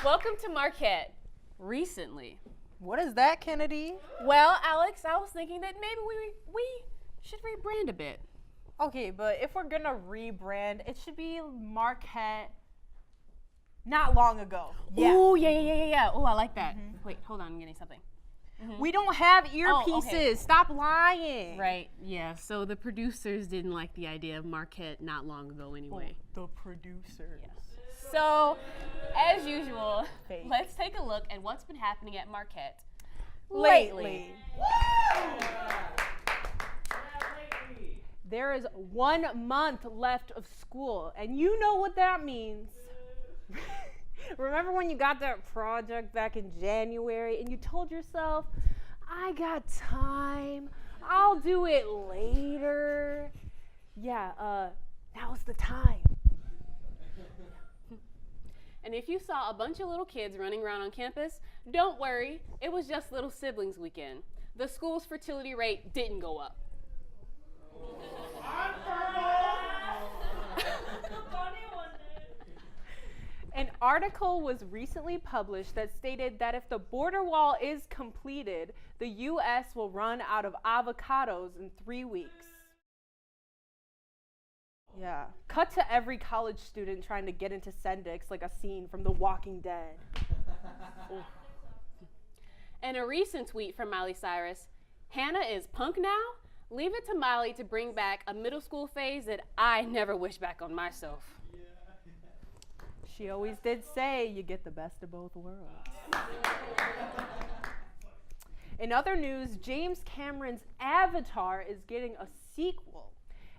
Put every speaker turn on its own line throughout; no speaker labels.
Welcome to Marquette. Recently.
What is that, Kennedy?
Well, Alex, I was thinking that maybe we should rebrand a bit.
Okay, but if we're gonna rebrand, it should be Marquette not long ago.
Ooh, yeah. Oh, I like that. Wait, hold on, I'm getting something.
We don't have earpieces.
okay.
Stop lying.
Right, yeah. So the producers didn't like the idea of Marquette not long ago anyway.
The producers.
Yes. So, as usual,
Fake.
let's take a look at what's been happening at Marquette
Lately. There is 1 month left of school, and you know what that means. Remember when you got that project back in January and you told yourself, I got time, I'll do it later. Yeah, now's the time.
And if you saw a bunch of little kids running around on campus, don't worry, it was just Little Siblings Weekend. The school's fertility rate didn't go up.
An article was recently published that stated that if the border wall is completed, the U.S. will run out of avocados in 3 weeks. Yeah. Cut to every college student trying to get into Sendix like a scene from The Walking Dead.
And a recent tweet from Miley Cyrus, Hannah is punk now? Leave it to Miley to bring back a middle school phase that I never wish back on myself.
She always did say you get the best of both worlds. In other news, James Cameron's Avatar is getting a sequel.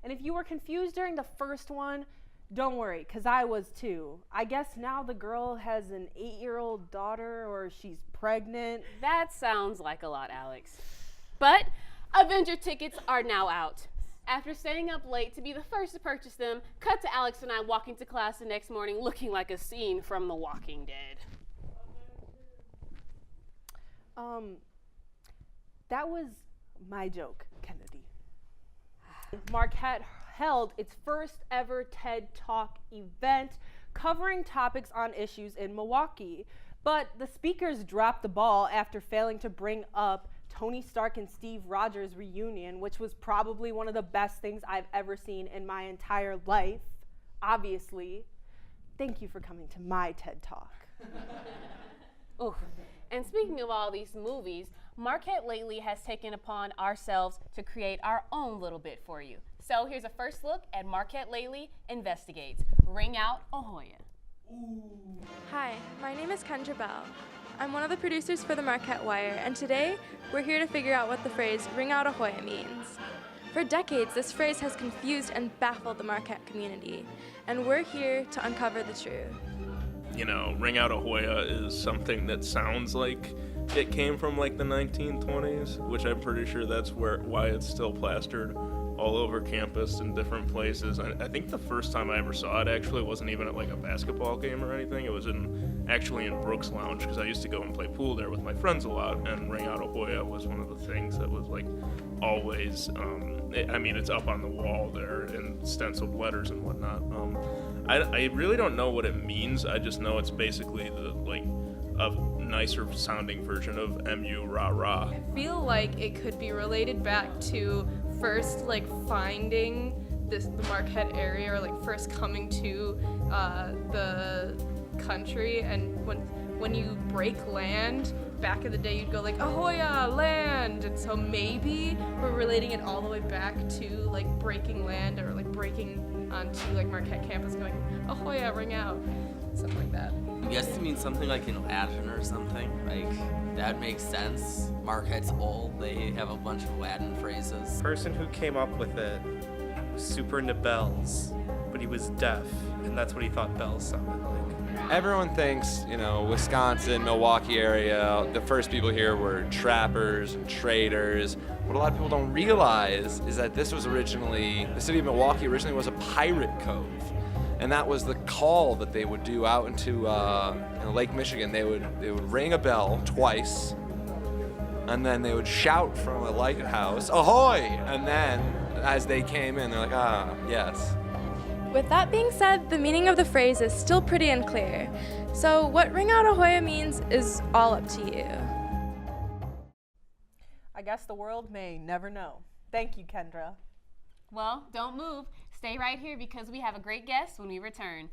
And if you were confused during the first one, don't worry, because I was too. I guess now the girl has an 8-year-old daughter or she's pregnant.
That sounds like a lot, Alex. But Avenger tickets are now out. After staying up late to be the first to purchase them, cut to Alex and I walking to class the next morning looking like a scene from The Walking Dead.
That was my joke, Kennedy. Marquette held its first ever TED Talk event covering topics on issues in Milwaukee, but the speakers dropped the ball after failing to bring up Tony Stark and Steve Rogers' reunion, which was probably one of the best things I've ever seen in my entire life, obviously. Thank you for coming to my TED Talk.
Ooh. And speaking of all these movies, Marquette lately has taken upon ourselves to create our own little bit for you. So here's a first look at Marquette Lately Investigates. Ring out Ahoya.
Hi, my name is Kendra Bell. I'm one of the producers for the Marquette Wire, and today we're here to figure out what the phrase "ring out Ahoya" means. For decades, this phrase has confused and baffled the Marquette community, and we're here to uncover the truth.
You know, ring out Ahoya is something that sounds like it came from like the 1920s, which I'm pretty sure that's why it's still plastered all over campus in different places. I think the first time I ever saw it actually wasn't even at like a basketball game or anything. It was actually in Brooks Lounge, because I used to go and play pool there with my friends a lot, and ring out Ahoya was one of the things that was like always, it's up on the wall there in stenciled letters and whatnot. I really don't know what it means. I just know it's basically a nicer sounding version of MU rah rah.
I feel like it could be related back to first finding the Marquette area, or first coming to the country, and when you break land, back in the day you'd go Ahoya, land, and so maybe we're relating it all the way back to breaking land, or breaking onto Marquette campus, going Ahoya, ring out, something like that.
I guess it means something in Latin or something. That makes sense. Marquette's old. They have a bunch of Latin phrases.
The person who came up with it was super into bells, but he was deaf, and that's what he thought bells sounded like.
Everyone thinks, Wisconsin, Milwaukee area, the first people here were trappers and traders. What a lot of people don't realize is that the city of Milwaukee originally was a pirate cove. And that was the call that they would do out into Lake Michigan. They would ring a bell twice, and then they would shout from a lighthouse, "Ahoy!" And then, as they came in, they're like, "Ah, yes."
With that being said, the meaning of the phrase is still pretty unclear. So what Ring Out Ahoya means is all up to you.
I guess the world may never know. Thank you, Kendra.
Well, don't move. Stay right here because we have a great guest when we return.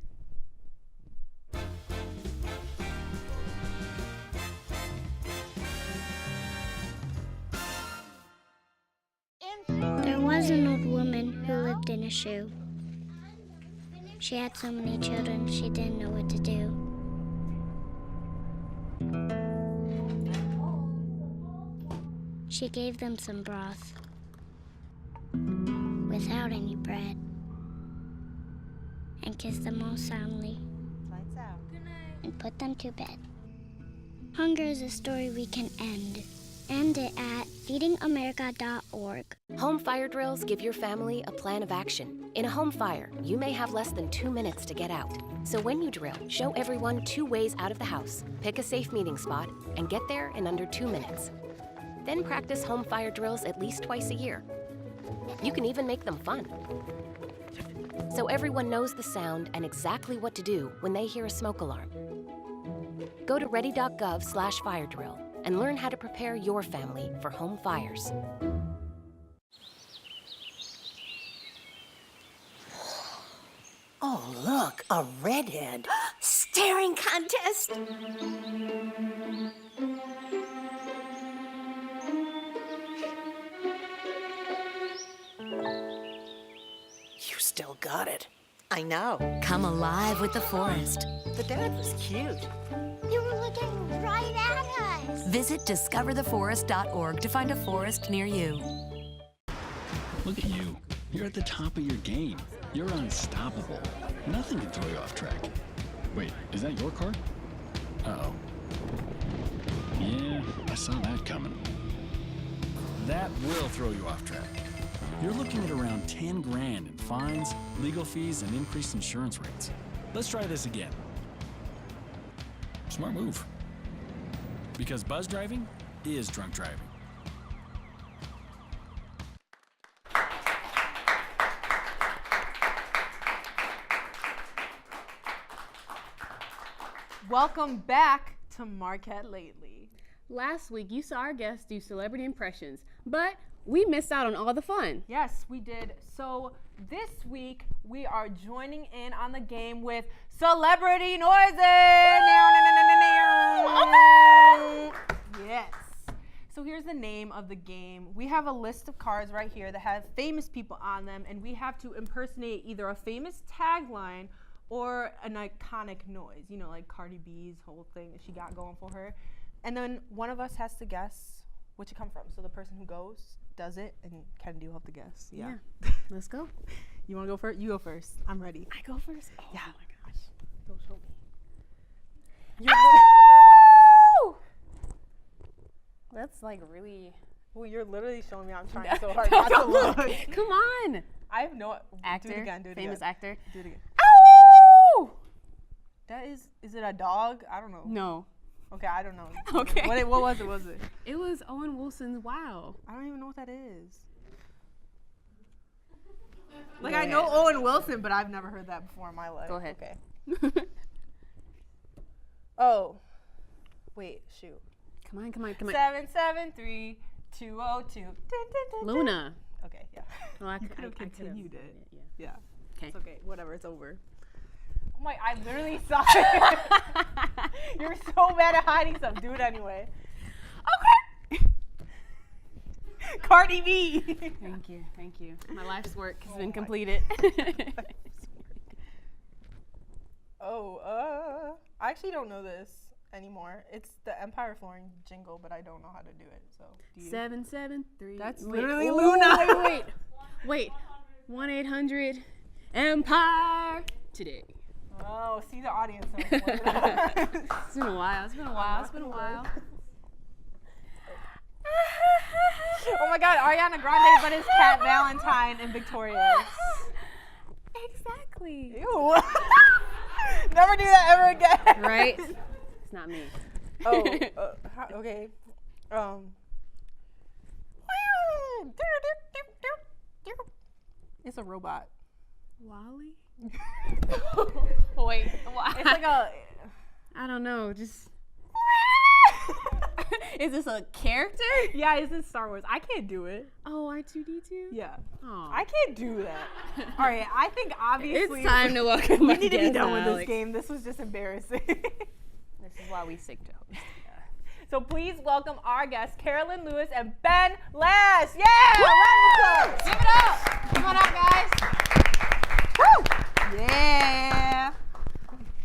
There was an old woman who lived in a shoe. She had so many children, she didn't know what to do. She gave them some broth without any bread and kissed them all soundly and put them to bed. Hunger is a story we can end. End it at feedingamerica.org.
Home fire drills give your family a plan of action. In a home fire, you may have less than 2 minutes to get out. So when you drill, show everyone 2 ways out of the house, pick a safe meeting spot, and get there in under 2 minutes. Then practice home fire drills at least twice a year. You can even make them fun. So everyone knows the sound and exactly what to do when they hear a smoke alarm. Go to ready.gov/fire drill and learn how to prepare your family for home fires.
Oh, look, a redhead. Staring contest. You still got it. I know.
Come alive with the forest.
The dad was cute.
You were looking right at us.
Visit discovertheforest.org to find a forest near you.
Look at you. You're at the top of your game. You're unstoppable. Nothing can throw you off track. Wait, is that your car? Uh-oh. Yeah, I saw that coming. That will throw you off track. You're looking at around 10 grand in fines, legal fees, and increased insurance rates. Let's try this again. Smart move. Because buzz driving is drunk driving.
Welcome back to Marquette Lately.
Last week, you saw our guests do celebrity impressions, but we missed out on all the fun.
Yes, we did. So this week, we are joining in on the game with Celebrity Noises. Yes. So here's the name of the game. We have a list of cards right here that have famous people on them, and we have to impersonate either a famous tagline or an iconic noise, you know, like Cardi B's whole thing that she got going for her. And then one of us has to guess which it come from. So the person who goes does it, and Kennedy will have to guess. Yeah.
Let's go.
You want to go first? You go first. I'm ready.
I go first? Oh,
yeah.
my gosh.
Don't show me.
Oh! That's like really...
Well, you're literally showing me I'm trying so hard not to look.
Come on.
I have no...
Actor.
Do it again.
Famous actor.
Do it again.
Oh!
That is it a dog? I don't know.
No.
Okay, I don't know.
Okay.
What was it? Was it?
It was Owen Wilson's Wow.
I don't even know what that is. Like, I know Owen Wilson, but I've never heard that before in my life.
Go ahead.
Okay. Oh. Wait, shoot.
Come on.
773-202.
Luna.
Okay, yeah.
Well, I
could have
could've-
continued it.
Yeah.
Yeah.
Okay.
It's okay. Whatever. It's over. Oh my! I literally saw it. You're so bad at hiding stuff. Do it anyway. Okay. Cardi B.
Thank you. My life's work has been completed.
I actually don't know this anymore. It's the Empire Flooring jingle, but I don't know how to do it. So do you?
773.
That's
wait,
literally
ooh,
Luna.
Wait. 1-800-EMPIRE today.
Oh, see the audience.
It's been a while.
Oh my God, Ariana Grande, but it's Cat Valentine and Victorious.
Exactly.
Ew. Never do that ever again.
Right? It's not me.
Oh, okay. It's a robot.
Wally?
Wait, it's like a.
I don't know, just. Is this a character?
Yeah, it's in Star Wars. I can't do it.
Oh, R2D2?
Yeah.
Oh.
I can't do that. All right, I think obviously
It's time to welcome
we
our
need to be
guest,
done with
Alex.
this game. This was just embarrassing.
This is why we stick to host.
So please welcome our guests, Carolyn Lewis and Ben Lash. Yeah! Round of applause.
Give it up! Come on out, guys.
Woo! Yeah.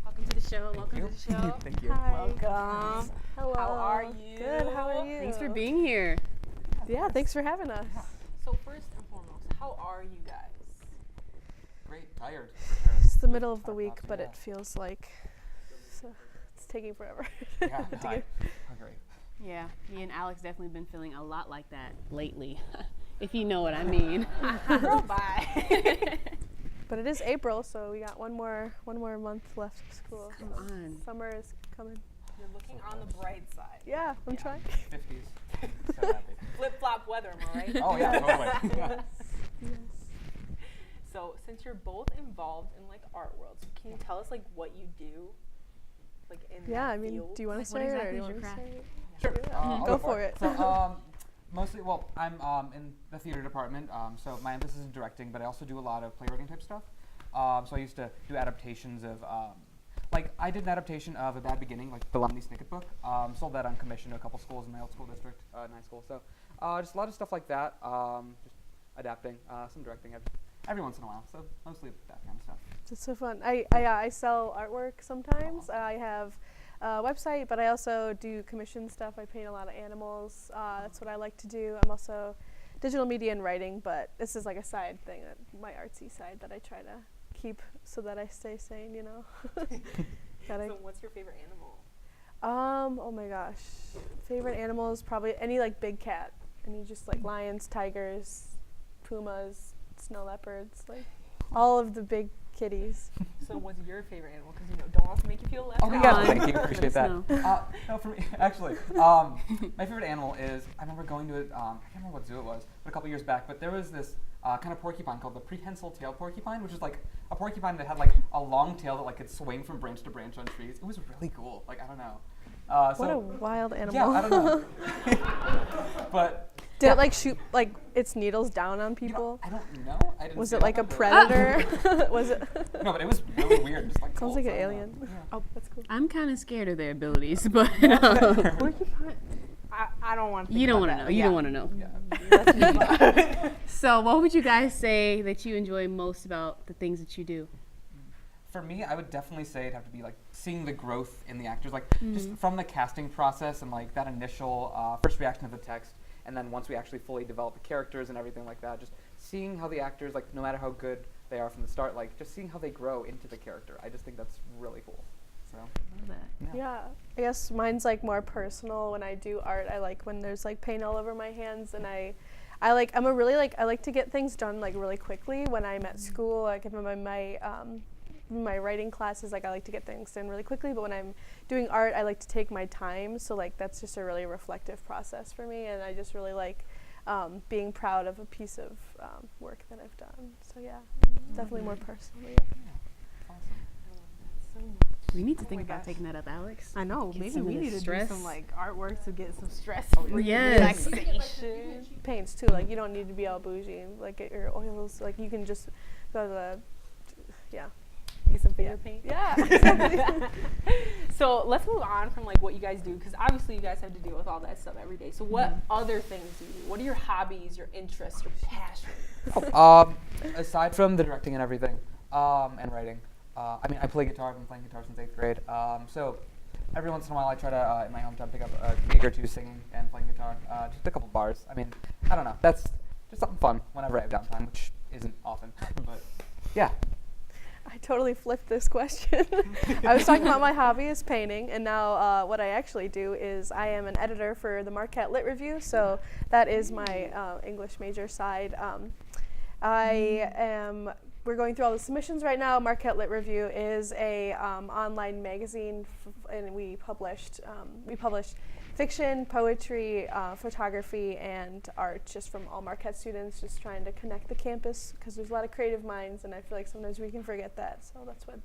Welcome to the show. Welcome to the show.
Thank you.
Hi. Welcome.
Hello.
How are you?
Good. How are you?
Thanks for being here.
Yeah, thanks for having us.
So first and foremost, how are you guys?
Great, tired.
It's the middle of the week, but it feels like it's taking forever.
Yeah,
to
hi.
get-
Hungry.
Yeah, me and Alex definitely been feeling a lot like that lately, if you know what I mean.
Girl, bye.
But it is April, so we got one more month left of school.
Come on.
Summer is coming.
You're looking on the bright side.
Yeah, I'm trying.
50s. So happy.
Flip-flop weather, am I right?
Oh yeah, totally. Yeah.
So since you're both involved in like art worlds, can you tell us like what you do? Like in
Yeah,
that
I mean,
field?
do you want to
Like, what
say it or
exactly
do you
is your
want to
craft?
say it?
Sure. I'll
Go for it.
So, mostly, well, I'm in the theater department, so my emphasis is directing, but I also do a lot of playwriting type stuff. So I used to do adaptations of, like I did an adaptation of A Bad Beginning, like the Lemony Snicket book. Sold that on commission to a couple schools in my old school district, nice school. So just a lot of stuff like that, just adapting, some directing every once in a while. So mostly that kind of stuff.
It's so fun. I sell artwork sometimes. I have a website, but I also do commission stuff. I paint a lot of animals. That's what I like to do. I'm also digital media and writing, but this is like a side thing, my artsy side that I try to keep so that I stay sane, you know.
So what's your favorite animal?
Oh my gosh. Favorite animal is probably any like big cat. Any just like lions, tigers, pumas, snow leopards, like all of the big kitties.
So what's your favorite animal? Because you know, don't want to make you feel left
Oh
out.
yeah, thank you, appreciate that.
No.
No, for me, actually, my favorite animal is, I remember going to it, I can't remember what zoo it was, but a couple years back, but there was this kind of porcupine called the prehensile-tailed porcupine, which is like a porcupine that had like a long tail that like could swing from branch to branch on trees. It was really cool, like, I don't know.
What a wild animal.
Yeah, I don't know. But
did it like shoot like its needles down on people?
I don't know. I didn't
Was
see
it like a
but-
predator? Was it?
No, but it was really weird. Just like
Sounds like an
I don't know.
alien.
Yeah.
Oh, that's cool.
I'm kind of scared of their abilities, but
I don't want to.
you don't want to know. You don't want to know.
Yeah.
So, what would you guys say that you enjoy most about the things that you do?
For me, I would definitely say it'd have to be like seeing the growth in the actors, like just from the casting process and like that initial first reaction to the text, and then once we actually fully develop the characters and everything like that, just seeing how the actors, like no matter how good they are from the start, like just seeing how they grow into the character. I just think that's really cool. So.
Love that.
Yeah, I guess mine's like more personal. When I do art, I like when there's like paint all over my hands, and I like to get things done like really quickly. When I'm at school, like if I'm in my writing classes, like I like to get things done really quickly. But when I'm doing art, I like to take my time. So like that's just a really reflective process for me, and I just really like being proud of a piece of work that I've done. So yeah, definitely more personal. Yeah.
We need to think about taking that up, Alex.
I know.
Get
Maybe
some
we
of the
need to
stress.
do some like artwork to get some stress.
Yes.
Relaxation.
Paints too. Like you don't need to be all bougie. Like get your oils. Like you can just go to the
Get some finger paint.
Yeah.
So let's move on from like what you guys do, because obviously you guys have to deal with all that stuff every day. So what other things do you do? What are your hobbies, your interests, your passions?
Aside from the directing and everything, and writing, I mean, I play guitar. I've been playing guitar since 8th grade. So every once in a while, I try to, in my hometown, pick up a gig or two singing and playing guitar. Just a couple bars. I mean, I don't know. That's just something fun whenever I have downtime, which isn't often. But yeah.
I totally flipped this question. I was talking about my hobby is painting, and now what I actually do is I am an editor for the Marquette Lit Review, so that is my English major side. We're going through all the submissions right now. Marquette Lit Review is a online magazine, and we publish fiction, poetry, photography, and art just from all Marquette students, just trying to connect the campus because there's a lot of creative minds, and I feel like sometimes we can forget that. So that's what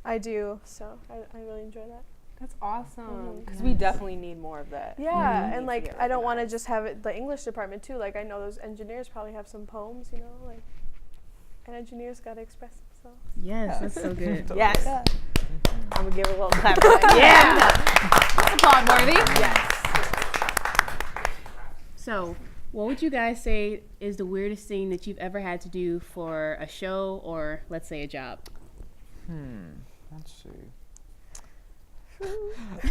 I do. So I really enjoy that.
That's awesome. Because we definitely need more of that.
Yeah, and like I don't want to just have it the English department too. Like I know those engineers probably have some poems, you know, like and engineers got to express themselves.
Yes, that's so good.
Yes.
Yeah.
I'm gonna give a little clap for that.
Yeah. That's applaud worthy. Yes. So, what would you guys say is the weirdest thing that you've ever had to do for a show or, let's say, a job?
Let's see.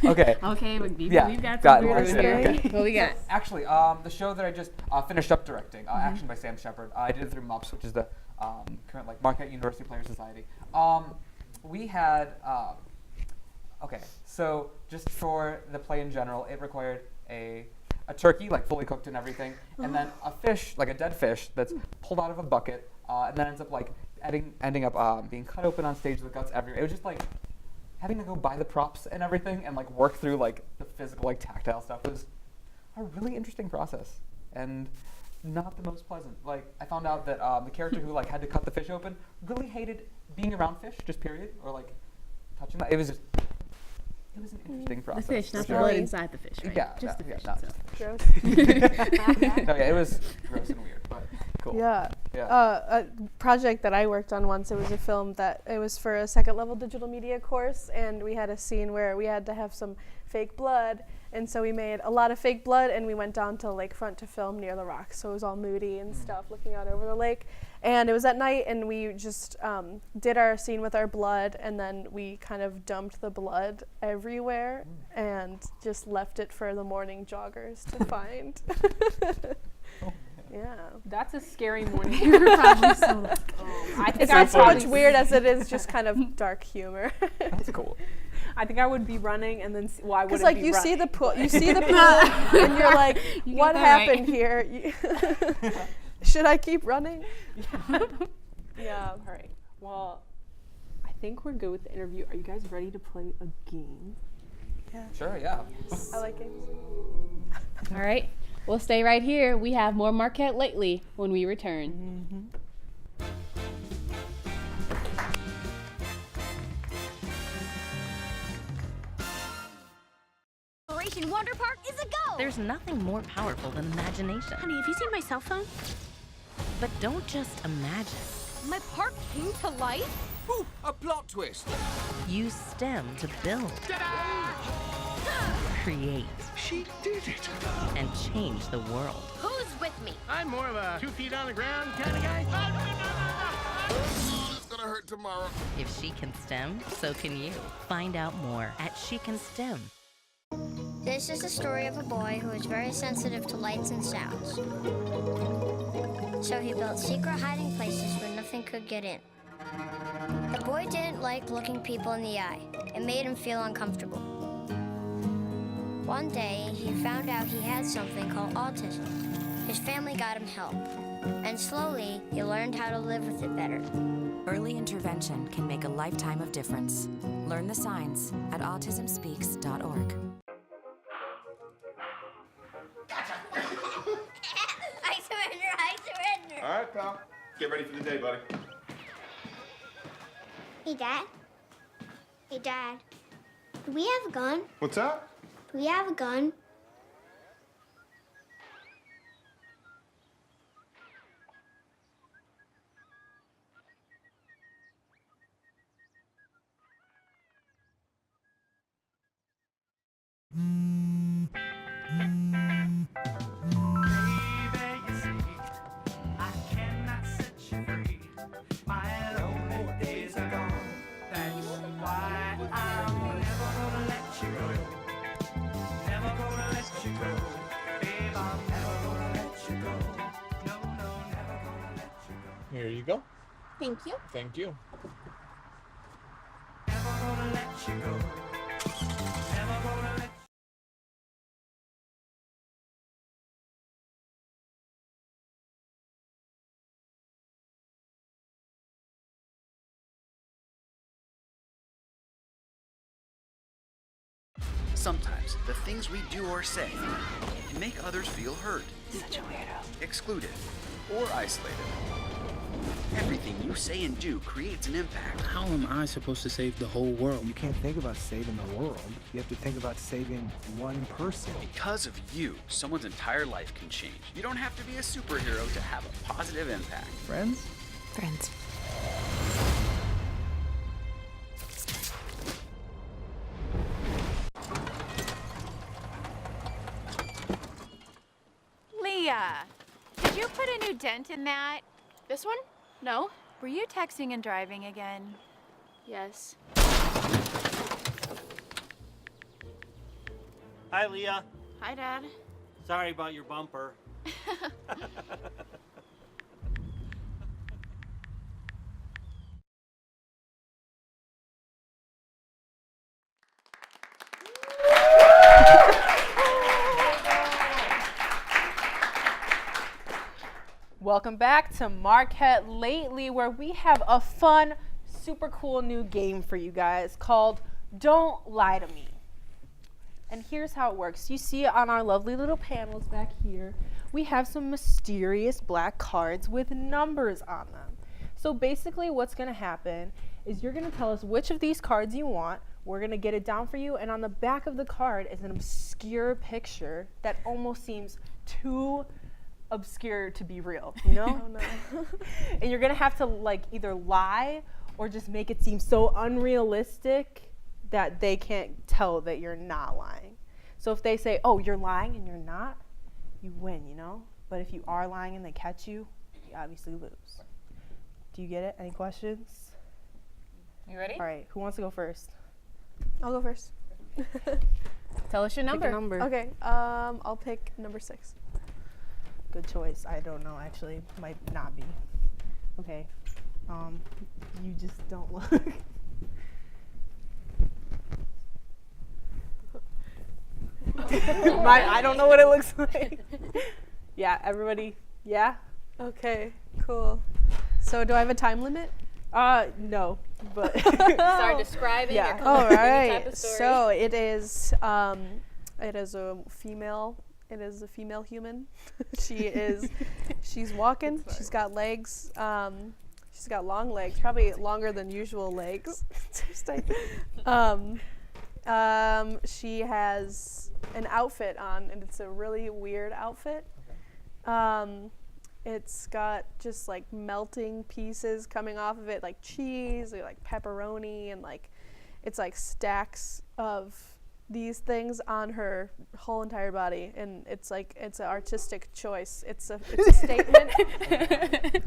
Okay.
Okay, we've got
got
some weird
okay.
What we got?
So, actually, the show that I just finished up directing, Action by Sam Shepard, I did it through MUPS, which is the current like Marquette University Players Society. We had okay, so just for the play in general, it required a turkey, like fully cooked and everything, and then a fish, like a dead fish, that's pulled out of a bucket, and then ends up like ending up being cut open on stage with guts everywhere. It was just like having to go buy the props and everything and like work through like the physical, like tactile stuff was a really interesting process and not the most pleasant. Like I found out that the character who like had to cut the fish open really hated being around fish, just period, or like touching that. It was an interesting process.
The fish, not the
sure.
blood inside the fish, right?
Yeah,
just the fish.
not
itself.
no, yeah, it was gross and weird, but cool.
Yeah.
Yeah.
A project that I worked on once, it was a film that it was for a second level digital media course, and we had a scene where we had to have some fake blood, and so we made a lot of fake blood, and we went down to lakefront to film near the rocks, so it was all moody and stuff, looking out over the lake. And it was at night, and we just did our scene with our blood, and then we kind of dumped the blood everywhere and just left it for the morning joggers to find. Yeah.
That's a scary morning. You're probably so I think
it's not so much weird as it is just kind of dark humor.
That's cool.
I think I would be running and then why would
like you see the pool, and you're like, what happened here? Should I keep running?
Yeah. All right. Well, I think we're good with the interview. Are you guys ready to play a game?
Yeah.
Sure. Yeah.
I like games.
All right. We'll stay right here. We have more Marquette Lately when we return.
Operation Water Park is a go!
There's nothing more powerful than imagination.
Honey, have you seen my cell phone?
But don't just imagine.
My park came to life?
Ooh, a plot twist.
Use STEM to build, create,
She did it.
and change the world.
Who's with me?
I'm more of a 2 feet on the ground kind of guy. It's gonna hurt tomorrow.
If she can STEM, so can you. Find out more at She Can STEM.
This is the story of a boy who is very sensitive to lights and sounds. So he built secret hiding places where nothing could get in. The boy didn't like looking people in the eye. It made him feel uncomfortable. One day, he found out he had something called autism. His family got him help. And slowly, he learned how to live with it better.
Early intervention can make a lifetime of difference. Learn the signs at autismspeaks.org.
I surrender.
All right, pal. Get ready for the day, buddy.
Hey, Dad. Hey, Dad. Do we have a gun?
What's up?
Do we have a gun?
Here you go.
Thank you.
Thank you.
Sometimes the things we do or say can make others feel hurt,
Such a weirdo.
excluded, or isolated. Everything you say and do creates an impact.
How am I supposed to save the whole world?
You can't think about saving the world. You have to think about saving one person.
Because of you, someone's entire life can change. You don't have to be a superhero to have a positive impact.
Friends?
Friends.
Leah, did you put a new dent in that?
This one? No.
Were you texting and driving again?
Yes.
Hi, Leah.
Hi, Dad.
Sorry about your bumper.
Welcome back to Marquette Lately, where we have a fun, super cool new game for you guys called Don't Lie to Me. And here's how it works. You see it on our lovely little panels back here. We have some mysterious black cards with numbers on them. So basically what's going to happen is you're going to tell us which of these cards you want. We're going to get it down for you. And on the back of the card is an obscure picture that almost seems too obscure to be real, you know?
Oh, no.
And you're going to have to like either lie or just make it seem so unrealistic that they can't tell that you're not lying. So if they say, oh, you're lying and you're not, you win, you know? But if you are lying and they catch you, you obviously lose. Do you get it? Any questions?
You ready?
All right, who wants to go first?
I'll go first.
Tell us your
Pick a
number.
number.
Okay, I'll pick number 6.
Good choice. I don't know, actually. Might not be. Okay. You just don't look. I don't know what it looks like. Yeah, everybody. Yeah?
Okay, cool. So do I have a time limit?
No, but
Start describing
yeah.
your
All
any
right.
type of story.
So it is a female. It is a female human. She's walking. She's got legs. She's got long legs, probably longer than usual legs. She has an outfit on, and it's a really weird outfit. It's got just like melting pieces coming off of it, like cheese, or like pepperoni, and like it's like stacks of these things on her whole entire body, and it's like it's an artistic choice. It's a statement.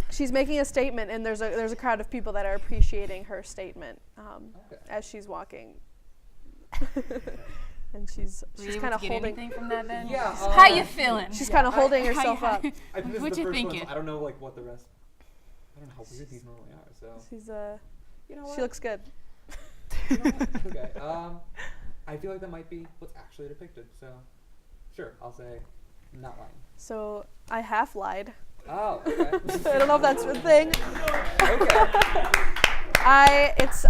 She's making a statement, and there's a crowd of people that are appreciating her statement as she's walking. And she's kind of holding.
Anything from that then?
Yeah.
How you feeling?
She's kind of holding herself up.
I think this
What
is the
you
first
thinking?
one. I don't know like what the rest. I don't know how weird these normally are. So.
She's
You know what?
she looks good.
You know what? Okay. I feel like that might be what's actually depicted. So, sure, I'll say not lying.
So I half lied.
Oh, okay.
I don't know if that's a thing.
Okay.
It's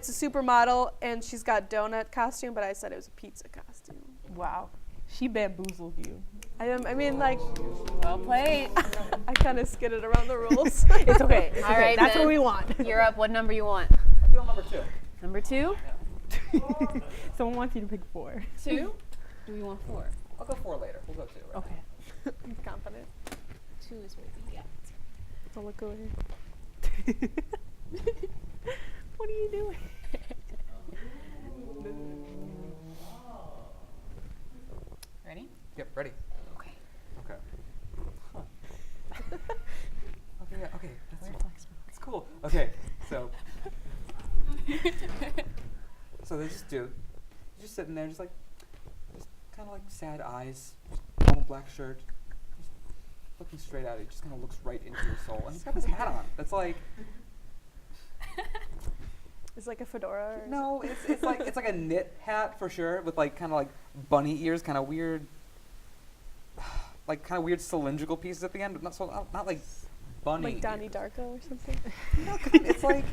a supermodel, and she's got donut costume, but I said it was a pizza costume.
Wow, she bamboozled you.
I mean, like,
Well played.
I kind of skidded around the rules.
It's okay. It's
All
okay.
right,
That's
then.
what we want.
You're up. What number you want?
I feel number 2.
Number 2?
Someone wants you to pick 4.
2? Do we want 4?
I'll go 4 later. We'll go 2. Right?
Okay.
I'm confident.
2 is what we got.
Don't look over here.
What are you doing?
Ready?
Yep. Ready.
Okay.
Okay. Huh. Okay. Yeah. Okay. That's cool. Okay. So. So there's this dude, just sitting there, just kind of like sad eyes, just normal black shirt, just looking straight at it. Just kind of looks right into your soul, and he's got this hat on. That's like.
It's like a fedora. Or
No, it's like a knit hat for sure, with like kind of like bunny ears, kind of weird, like kind of weird cylindrical pieces at the end, but not like bunny.
like Donnie Darko or something.
No, it's like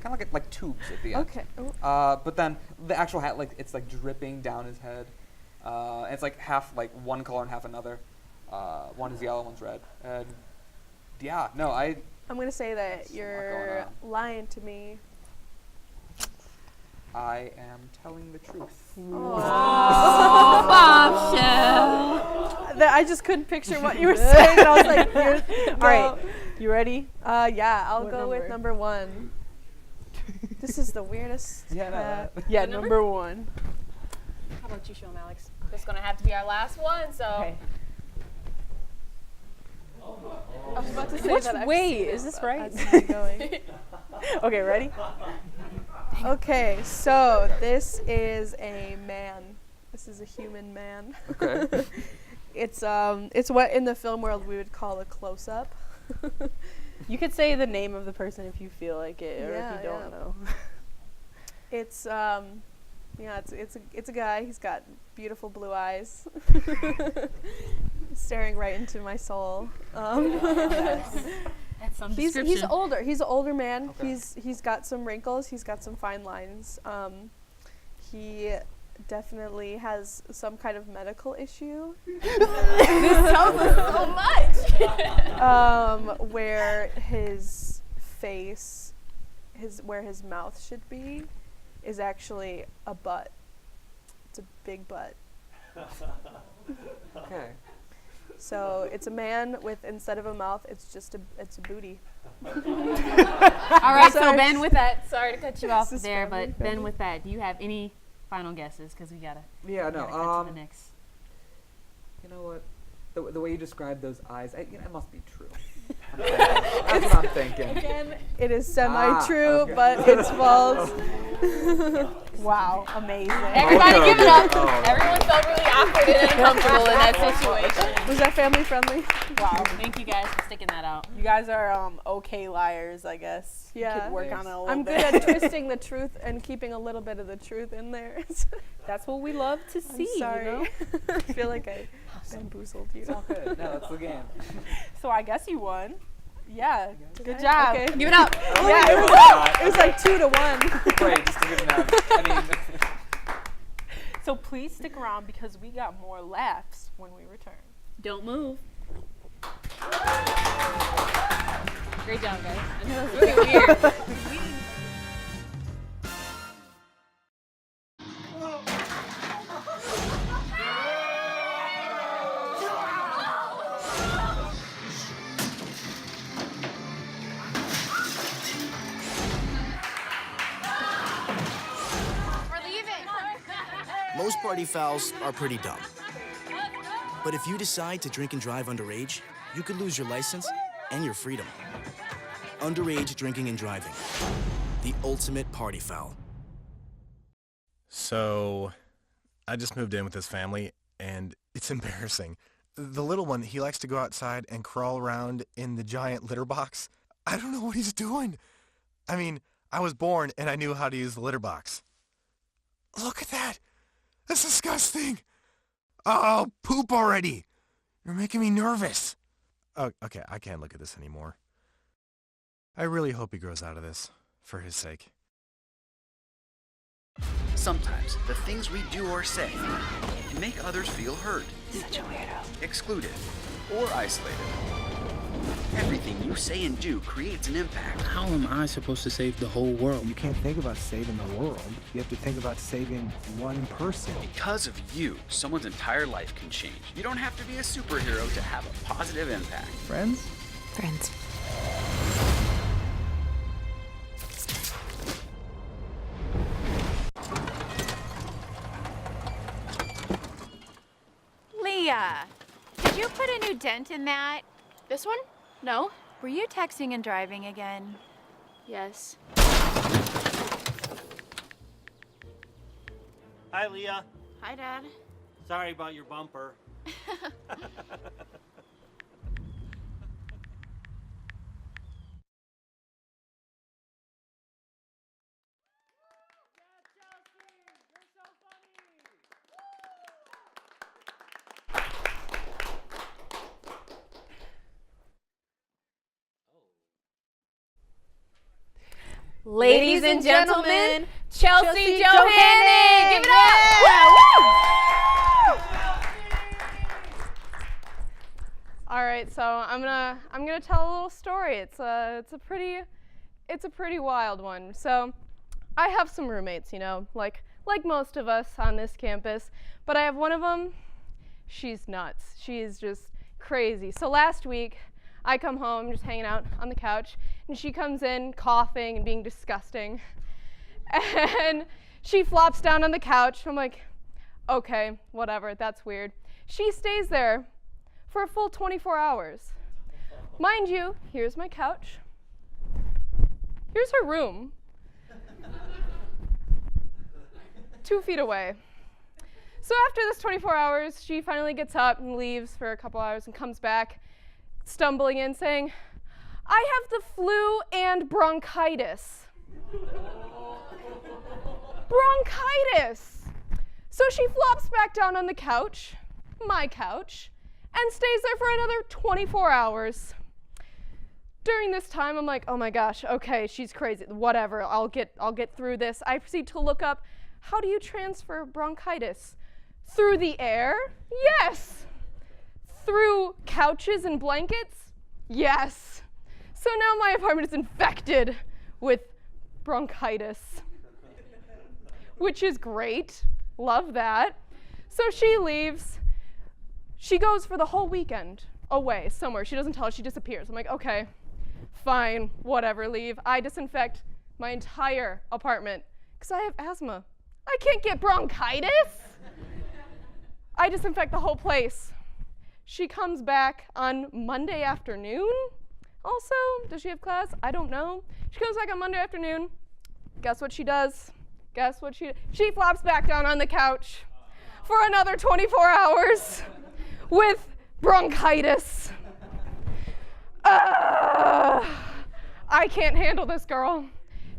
kind of like tubes at the end.
Okay.
But then the actual hat, like it's like dripping down his head. And it's like half like one color and half another. One is yellow, one's red. And Yeah, no, I'm
gonna say that you're lying to me.
I am telling the truth.
Bombshell. I just couldn't picture what you were saying. I was like, all right, you ready? Yeah, I'll go with number 1. This is the weirdest.
Yeah, number 1.
How about you show him, Alex? This is gonna have to be our last one, so.
Okay.
I was about to say
Which
that I've
way?
seen
Is
it,
this
but
right?
that's not going.
Okay, ready?
Okay, so this is a man. This is a human man.
Okay.
It's what in the film world we would call a close-up.
You could say the name of the person if you feel like it, or if you don't know.
It's it's a guy. He's got beautiful blue eyes, staring right into my soul.
That's some
He's
description.
older. He's an older man.
Okay.
He's got some wrinkles. He's got some fine lines. He definitely has some kind of medical issue.
This tells us so much.
Where his face, where his mouth should be, is actually a butt. It's a big butt.
Okay.
So it's a man with, instead of a mouth, it's a booty.
All right, so
Sorry.
Ben, with that, sorry to cut you off
This is
there,
family
but Ben, with that, do you have any final guesses? Because we gotta.
Yeah, no.
Cut to the next.
You know what? The way you describe those eyes, it must be true. That's what I'm thinking.
Again, it is semi-true,
okay.
but it's false.
Wow, amazing.
Everybody give it up.
Oh.
Everyone felt really awkward and uncomfortable in that situation.
Was that family friendly?
Wow. Thank you guys for sticking that out.
You guys are okay liars, I guess.
Yeah.
You could work on it a little
I'm
bit.
good at twisting the truth and keeping a little bit of the truth in there.
That's what we love to see.
I'm sorry.
You know?
I feel like I bamboozled you.
It's all good. No, that's the game.
So I guess you won. Yeah. Good
Good
job.
Okay.
Give it up.
Yeah, it was like 2-1.
Great, just to give enough. I mean,
So please stick around because we got more laughs when we return.
Don't move. Great job, guys. I know that was really weird.
Most party fouls are pretty dumb. But if you decide to drink and drive underage, you could lose your license and your freedom. Underage drinking and driving. The ultimate party foul.
So, I just moved in with his family, and it's embarrassing. The little one, he likes to go outside and crawl around in the giant litter box. I don't know what he's doing. I mean, I was born and I knew how to use the litter box. Look at that. That's disgusting. Oh, poop already. You're making me nervous. Oh, okay, I can't look at this anymore. I really hope he grows out of this, for his sake.
Sometimes the things we do or say can make others feel hurt, excluded, or isolated. Everything you say and do creates an impact.
How am I supposed to save the whole world?
You can't think about saving the world. You have to think about saving one person.
Because of you, someone's entire life can change. You don't have to be a superhero to have a positive impact.
Friends?
Friends.
Leah, did you put a new dent in that?
This one? No.
Were you texting and driving again?
Yes.
Hi, Leah.
Hi, Dad.
Sorry about your bumper.
Ladies and gentlemen, Chelsea
Chelsea
Johanning. Give it up.
Yeah.
Woo!
All right, so I'm gonna tell a little story. It's a pretty wild one. So I have some roommates, you know, like most of us on this campus, but I have one of them. She's nuts. She is just crazy. So last week, I come home, just hanging out on the couch, and she comes in coughing and being disgusting, and she flops down on the couch. I'm like, okay, whatever, that's weird. She stays there for a full 24 hours. Mind you, here's my couch. Here's her room. 2 feet away. So after this 24 hours, she finally gets up and leaves for a couple hours and comes back, stumbling in saying, I have the flu and bronchitis. Bronchitis! So she flops back down on the couch, my couch, and stays there for another 24 hours. During this time, I'm like, oh my gosh, okay, she's crazy, whatever, I'll get through this. I proceed to look up, how do you transfer bronchitis? Through the air? Yes. Through couches and blankets? Yes. So now my apartment is infected with bronchitis, which is great. Love that. So she leaves. She goes for the whole weekend away somewhere. She doesn't tell us, she disappears. I'm like, okay, fine, whatever, leave. I disinfect my entire apartment because I have asthma. I can't get bronchitis. I disinfect the whole place. She comes back on Monday afternoon. Also, does she have class? I don't know. She comes back on Monday afternoon. Guess what she does? She flops back down on the couch for another 24 hours with bronchitis. I can't handle this girl.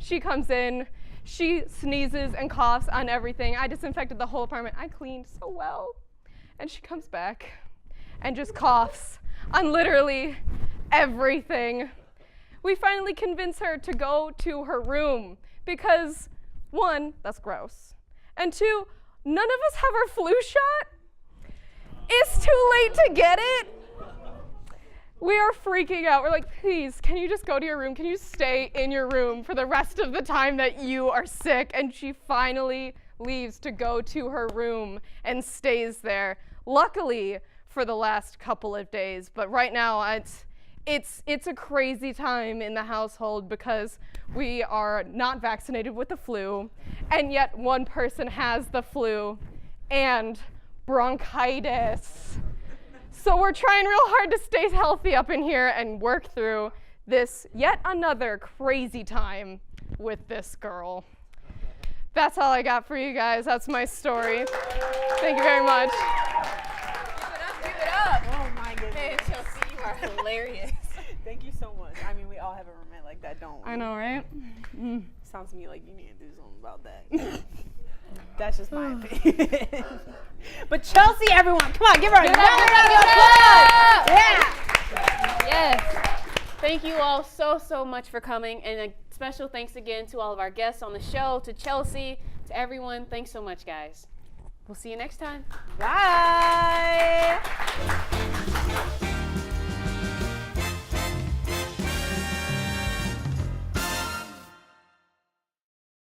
She comes in, she sneezes and coughs on everything. I disinfected the whole apartment. I cleaned so well. And she comes back and just coughs on literally everything. We finally convince her to go to her room because, 1, that's gross, and 2, none of us have our flu shot. It's too late to get it. We are freaking out. We're like, please, can you just go to your room? Can you stay in your room for the rest of the time that you are sick? And she finally leaves to go to her room and stays there. Luckily for the last couple of days, but right now it's a crazy time in the household because we are not vaccinated with the flu, and yet one person has the flu and bronchitis. So we're trying real hard to stay healthy up in here and work through this yet another crazy time with this girl. That's all I got for you guys. That's my story. Thank you very much.
Give it up.
Oh my goodness.
Man, Chelsea, you are hilarious.
Thank you so much. I mean, we all have a roommate like that, don't we?
I know, right?
Sounds to me like you need to do something about that. That's just my opinion. But Chelsea, everyone, come on, give her another round of applause. Yeah.
Yes. Thank you all so much for coming, and a special thanks again to all of our guests on the show, to Chelsea, to everyone. Thanks so much, guys. We'll see you next time.
Bye.